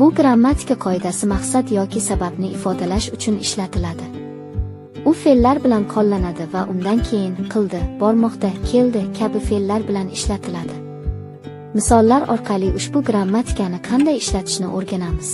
Bu grammatika qoidasi maqsad yoki sababni ifodalash uchun ishlatiladi. U fe'llar bilan qo'llanadi va undan keyin qildi, bormoqda, keldi kabi fe'llar bilan ishlatiladi. Misollar orqali ushbu grammatikani qanday ishlatishni o'rganamiz.